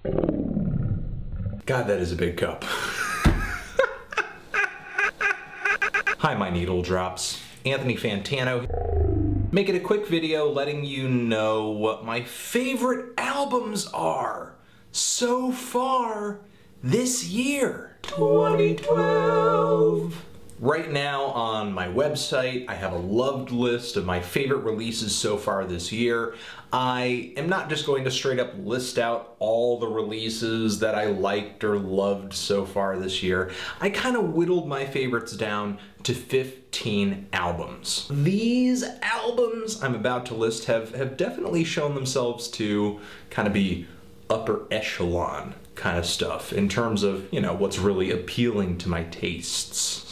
God, that is a big cup. Hi, my needle drops. Anthony Fantano. Making a quick video letting you know what my favorite albums are so far this year. 2012. Right now on my website, I have a loved list of my favorite releases so far this year. I am not just going to straight up list out all the releases that I liked or loved so far this year. I kind of whittled my favorites down to 15 albums. These albums I'm about to list have definitely shown themselves to kind of be upper echelon kind of stuff in terms of, you know, what's really appealing to my tastes.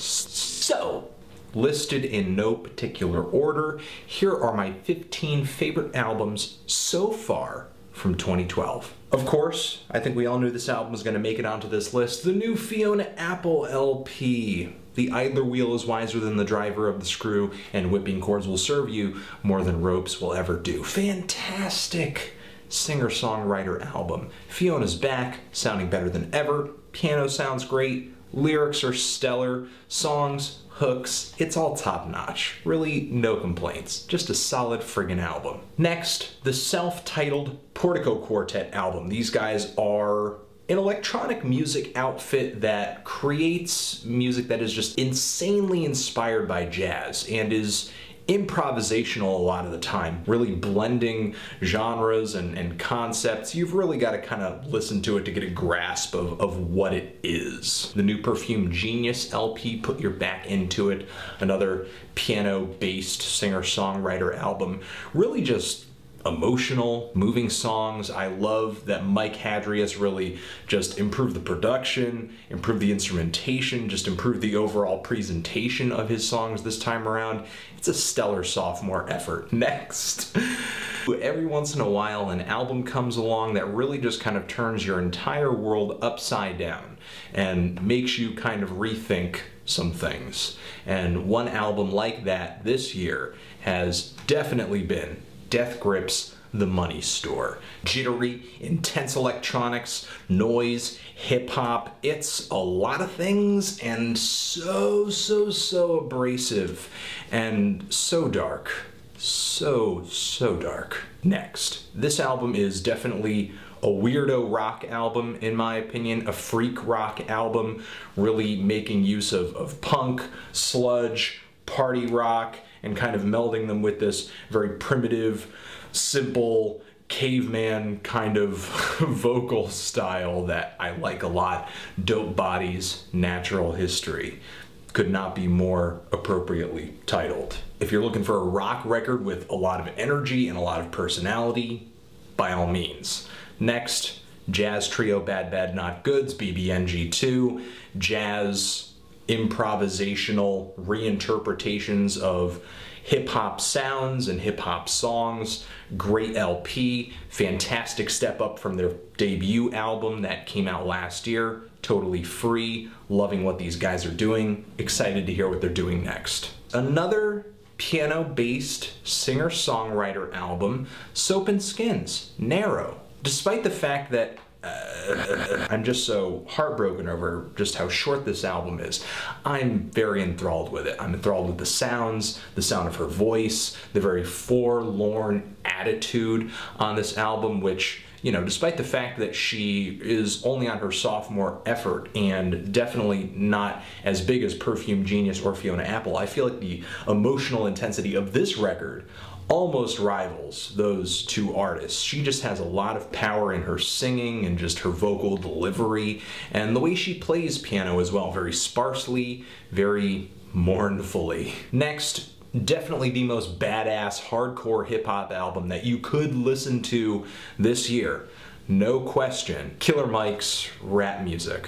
So, listed in no particular order, here are my 15 favorite albums so far from 2012. Of course, I think we all knew this album was going to make it onto this list. The new Fiona Apple LP. The idler wheel is wiser than the driver of the screw, and whipping cords will serve you more than ropes will ever do. Fantastic singer-songwriter album. Fiona's back, sounding better than ever. Piano sounds great. Lyrics are stellar. Songs, hooks, it's all top-notch. Really, no complaints. Just a solid friggin' album. Next, the self-titled Portico Quartet album. These guys are an electronic music outfit that creates music that is just insanely inspired by jazz and is improvisational a lot of the time, really blending genres and concepts. You've really got to kind of listen to it to get a grasp of what it is. The new Perfume Genius LP, put your back into it. Another piano-based singer-songwriter album. Really just emotional, moving songs. I love that Mike Hadrius really just improved the production, improved the instrumentation, just improved the overall presentation of his songs this time around. It's a stellar sophomore effort. Next. Every once in a while an album comes along that really just kind of turns your entire world upside down and makes you kind of rethink some things. And one album like that this year has definitely been Death Grips' The Money Store. Jittery, intense electronics, noise, hip-hop, it's a lot of things and so abrasive and so dark. So dark. Next, this album is definitely a weirdo rock album, in my opinion, a freak rock album, really making use of punk, sludge, party rock, and kind of melding them with this very primitive, simple, caveman kind of vocal style that I like a lot. Dope Bodies, Natural History. Could not be more appropriately titled. If you're looking for a rock record with a lot of energy and a lot of personality, by all means. Next, jazz trio Bad Bad Not Good's BBNG 2, jazz improvisational reinterpretations of hip-hop sounds and hip-hop songs. Great LP, fantastic step up from their debut album that came out last year. Totally free, loving what these guys are doing. Excited to hear what they're doing next. Another piano-based singer-songwriter album, Soap and Skins, Narrow. Despite the fact that I'm just so heartbroken over just how short this album is, I'm very enthralled with it. I'm enthralled with the sounds, the sound of her voice, the very forlorn attitude on this album, which, you know, despite the fact that she is only on her sophomore effort and definitely not as big as Perfume Genius or Fiona Apple, I feel like the emotional intensity of this record almost rivals those two artists. She just has a lot of power in her singing and just her vocal delivery, and the way she plays piano as well, very sparsely, very mournfully. Next, definitely the most badass hardcore hip-hop album that you could listen to this year. No question. Killer Mike's rap music.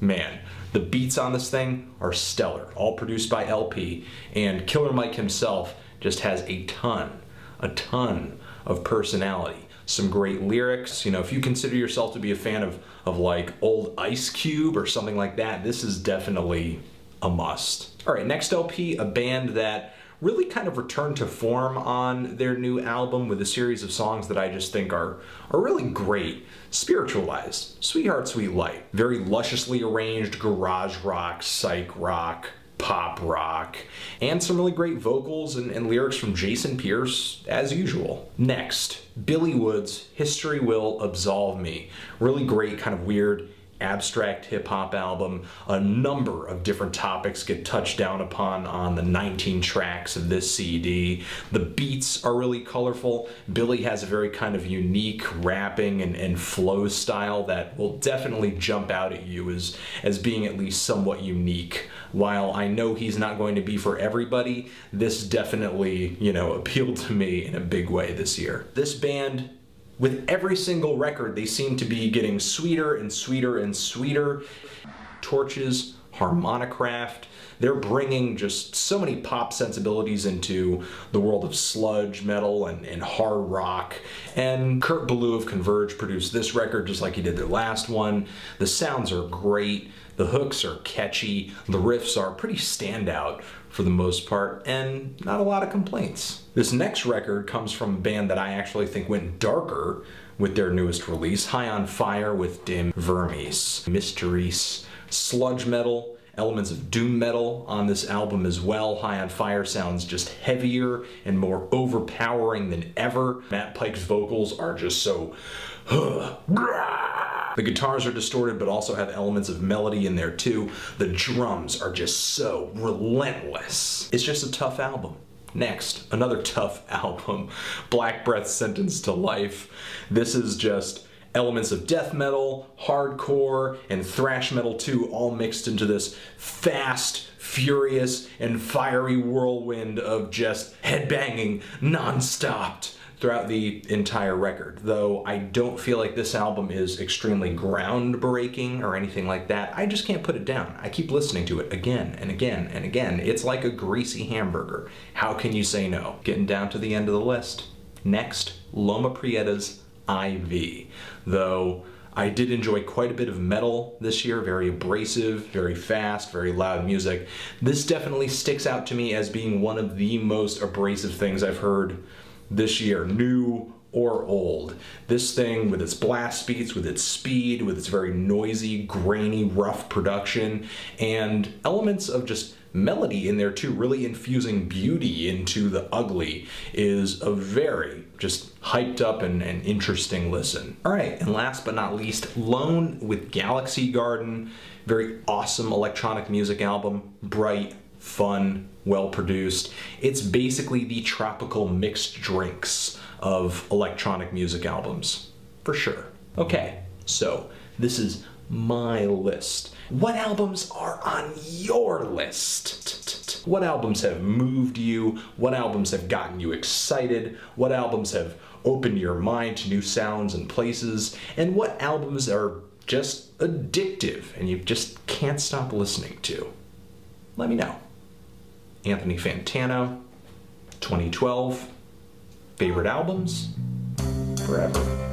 Man, the beats on this thing are stellar, all produced by LP, and Killer Mike himself just has a ton of personality. Some great lyrics. You know, if you consider yourself to be a fan of like old Ice Cube or something like that, this is definitely a must. All right, next LP, a band that really kind of returned to form on their new album with a series of songs that I just think are really great. Spiritualized, Sweetheart Sweet Light, very lusciously arranged garage rock, psych rock, pop rock, and some really great vocals and lyrics from Jason Pierce, as usual. Next, Billy Woods' History Will Absolve Me. Really great, kind of weird, abstract hip-hop album. A number of different topics get touched down upon on the 19 tracks of this CD. The beats are really colorful. Billy has a very kind of unique rapping and flow style that will definitely jump out at you as being at least somewhat unique. While I know he's not going to be for everybody, this definitely, you know, appealed to me in a big way this year. This band, with every single record, they seem to be getting sweeter and sweeter and sweeter. Torches, Harmonicraft, they're bringing just so many pop sensibilities into the world of sludge metal and hard rock. And Kurt Ballou of Converge produced this record just like he did their last one. The sounds are great, the hooks are catchy, the riffs are pretty standout for the most part, and not a lot of complaints. This next record comes from a band that I actually think went darker with their newest release, High on Fire with Dim Vermis. Mysteries, sludge metal, elements of doom metal on this album as well. High on Fire sounds just heavier and more overpowering than ever. Matt Pike's vocals are just so the guitars are distorted but also have elements of melody in there too. The drums are just so relentless. It's just a tough album. Next, another tough album, Black Breath Sentence to Life. This is just elements of death metal, hardcore, and thrash metal too, all mixed into this fast, furious, and fiery whirlwind of just headbanging non-stop throughout the entire record. Though I don't feel like this album is extremely groundbreaking or anything like that, I just can't put it down. I keep listening to it again and again and again. It's like a greasy hamburger. How can you say no? Getting down to the end of the list. Next, Loma Prieta's IV. Though I did enjoy quite a bit of metal this year, very abrasive, very fast, very loud music. This definitely sticks out to me as being one of the most abrasive things I've heard this year, new or old. This thing, with its blast beats, with its speed, with its very noisy, grainy, rough production, and elements of just melody in there too, really infusing beauty into the ugly, is a very just hyped up and interesting listen. All right, and last but not least, Lone with Galaxy Garden. Very awesome electronic music album, bright, fun, well produced. It's basically the tropical mixed drinks of electronic music albums, for sure. Okay, so this is my list. What albums are on your list? What albums have moved you? What albums have gotten you excited? What albums have opened your mind to new sounds and places? And what albums are just addictive and you just can't stop listening to? Let me know. Anthony Fantano, 2012, favorite albums, forever.